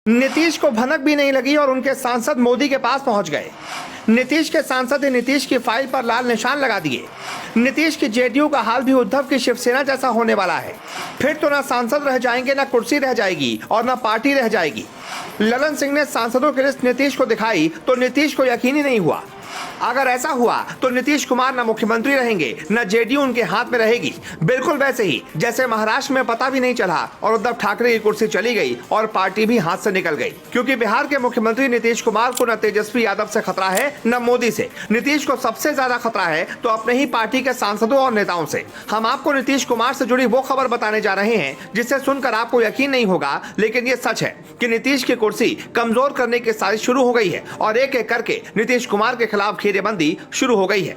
नीतीश को भनक भी नहीं लगी और उनके सांसद मोदी के पास पहुंच गए। नीतीश के सांसद ने नीतीश की फाइल पर लाल निशान लगा दिए। नीतीश की जेडीयू का हाल भी उद्धव की शिवसेना जैसा होने वाला है। फिर तो ना सांसद रह जाएंगे, ना कुर्सी रह जाएगी और ना पार्टी रह जाएगी। ललन सिंह ने सांसदों की लिस्ट नीतीश को दिखाई तो नीतीश को यकीन ही नहीं हुआ। अगर ऐसा हुआ तो नीतीश कुमार न मुख्यमंत्री रहेंगे, न जेडीयू उनके हाथ में रहेगी। बिल्कुल वैसे ही जैसे महाराष्ट्र में पता भी नहीं चला और उद्धव ठाकरे की कुर्सी चली गई और पार्टी भी हाथ से निकल गई। क्योंकि बिहार के मुख्यमंत्री नीतीश कुमार को न तेजस्वी यादव से खतरा है न मोदी से। नीतीश को सबसे ज्यादा खतरा है तो अपने ही पार्टी के सांसदों और नेताओं से। हम आपको नीतीश कुमार से जुड़ी वो खबर बताने जा रहे हैं जिसे सुनकर आपको यकीन नहीं होगा, लेकिन ये सच है कि नीतीश की कुर्सी कमजोर करने की साजिश शुरू हो गई है और एक एक करके नीतीश कुमार के खिलाफ घेरेबंदी शुरू हो गई है।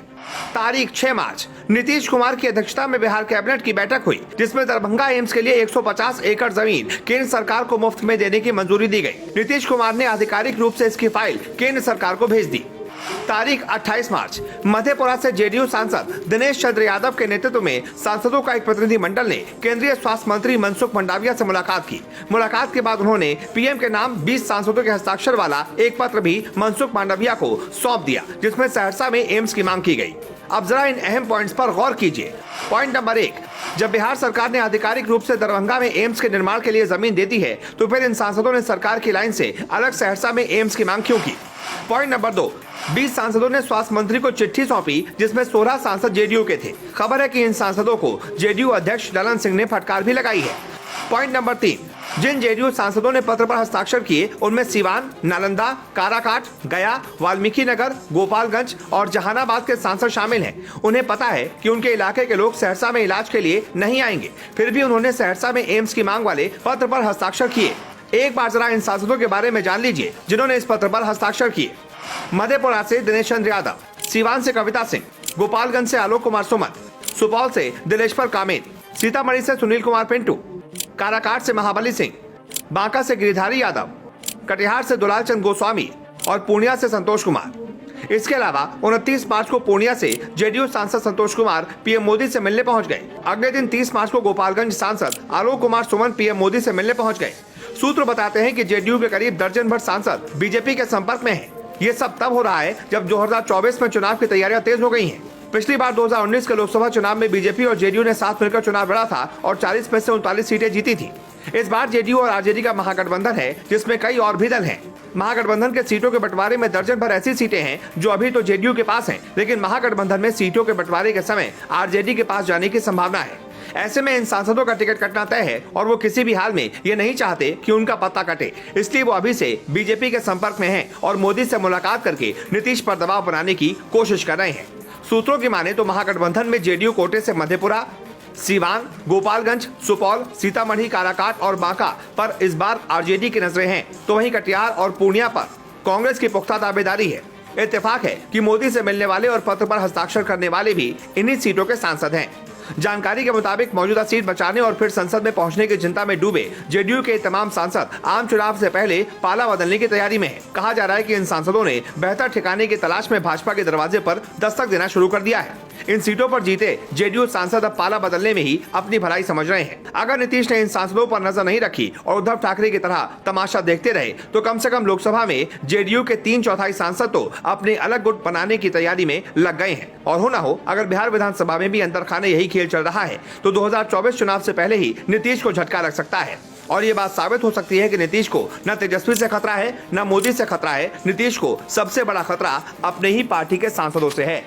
तारीख 6 मार्च नीतीश कुमार की अध्यक्षता में बिहार कैबिनेट की बैठक हुई, जिसमें दरभंगा एम्स के लिए 150 एकड़ जमीन केंद्र सरकार को मुफ्त में देने की मंजूरी दी गई। नीतीश कुमार ने आधिकारिक रूप से इसकी फाइल केंद्र सरकार को भेज दी। तारीख 28 मार्च मधेपुरा से जेडीयू सांसद दिनेश चंद्र यादव के नेतृत्व में सांसदों का एक प्रतिनिधि मंडल ने केंद्रीय स्वास्थ्य मंत्री मनसुख मंडाविया से मुलाकात की। मुलाकात के बाद उन्होंने पीएम के नाम 20 सांसदों के हस्ताक्षर वाला एक पत्र भी मनसुख मंडाविया को सौंप दिया, जिसमें सहरसा में एम्स की मांग की गई। अब जरा इन अहम पॉइंट्स पर गौर कीजिए। पॉइंट नंबर 1, जब बिहार सरकार ने आधिकारिक रूप से दरभंगा में एम्स के निर्माण के लिए जमीन दे दी है तो फिर इन सांसदों ने सरकार की लाइन से अलग सहरसा में एम्स की मांग क्यों की। पॉइंट नंबर 2, 20 सांसदों ने स्वास्थ्य मंत्री को चिट्ठी सौंपी, जिसमें 16 सांसद जेडीयू के थे। खबर है कि इन सांसदों को जेडीयू अध्यक्ष ललन सिंह ने फटकार भी लगाई है। पॉइंट नंबर 3, जिन जेडीयू सांसदों ने पत्र पर हस्ताक्षर किए उनमें सिवान, नालंदा, काराकाट, गया, वाल्मीकि नगर, गोपालगंज और जहानाबाद के सांसद शामिल हैं। उन्हें पता है कि उनके इलाके के लोग सहरसा में इलाज के लिए नहीं आएंगे, फिर भी उन्होंने सहरसा में एम्स की मांग वाले पत्र पर हस्ताक्षर किए। एक बार जरा इन सांसदों के बारे में जान लीजिए जिन्होंने इस पत्र पर हस्ताक्षर किए। मधेपुरा से दिनेश चंद्र यादव, सीवान से कविता सिंह, गोपालगंज से आलोक कुमार सुमन, सुपौल से दिलेश्वर कामेत, सीतामढ़ी से सुनील कुमार पिंटू, काराकाट से महाबली सिंह, बांका से गिरिधारी यादव, कटिहार से दुलाल चंद गोस्वामी और पूर्णिया से संतोष कुमार। इसके अलावा 29 मार्च को पूर्णिया से जेडीयू सांसद संतोष कुमार पीएम मोदी से मिलने पहुंच गए। अगले दिन 30 मार्च को गोपालगंज सांसद आलोक कुमार सुमन पीएम मोदी से मिलने पहुंच गए। सूत्र बताते हैं कि जेडीयू के करीब दर्जन भर सांसद बीजेपी के संपर्क में हैं। ये सब तब हो रहा है जब 2024 में चुनाव की तैयारियां तेज हो गई हैं। पिछली बार 2019 के लोकसभा चुनाव में बीजेपी और जेडीयू ने साथ मिलकर चुनाव लड़ा था और 40 में से 39 सीटें जीती थी। इस बार जेडीयू और आरजेडी का महागठबंधन है, जिसमें कई और भी दल हैं। महागठबंधन के सीटों के बंटवारे में दर्जन भर ऐसी सीटें हैं जो अभी तो जेडीयू के पास हैं, लेकिन महागठबंधन में सीटों के बंटवारे के समय आरजेडी के पास जाने की संभावना है। ऐसे में इन सांसदों का टिकट कटना तय है और वो किसी भी हाल में ये नहीं चाहते कि उनका पत्ता कटे, इसलिए वो अभी से बीजेपी के संपर्क में हैं और मोदी से मुलाकात करके नीतीश पर दबाव बनाने की कोशिश कर रहे हैं। सूत्रों की माने तो महागठबंधन में जेडीयू कोटे से मधेपुरा, सीवान, गोपालगंज, सुपौल, सीतामढ़ी, काराकाट और बांका पर इस बार आरजेडी की नजरें हैं, तो वहीं कटिहार और पूर्णिया पर कांग्रेस की पुख्ता दावेदारी है। इत्तेफाक है कि मोदी से मिलने वाले और पत्र पर हस्ताक्षर करने वाले भी इन्हीं सीटों के सांसद हैं। जानकारी के मुताबिक मौजूदा सीट बचाने और फिर संसद में पहुंचने की चिंता में डूबे जेडीयू के तमाम सांसद आम चुनाव से पहले पाला बदलने की तैयारी में हैं। कहा जा रहा है कि इन सांसदों ने बेहतर ठिकाने की तलाश में भाजपा के दरवाजे पर दस्तक देना शुरू कर दिया है। इन सीटों पर जीते जेडीयू सांसद अब पाला बदलने में ही अपनी भलाई समझ रहे हैं। अगर नीतीश ने इन सांसदों पर नजर नहीं रखी और उद्धव ठाकरे की तरह तमाशा देखते रहे तो कम से कम लोकसभा में जेडीयू के 3/4 सांसद तो अपने अलग गुट बनाने की तैयारी में लग गए हैं। और हो ना हो, अगर बिहार विधानसभा में भी अंदर खाने यही खेल चल रहा है तो 2024 चुनाव से पहले ही नीतीश को झटका लग सकता है। और ये बात साबित हो सकती है कि नीतीश को न तेजस्वी से खतरा है न मोदी से खतरा है। नीतीश को सबसे बड़ा खतरा अपने ही पार्टी के सांसदों से है।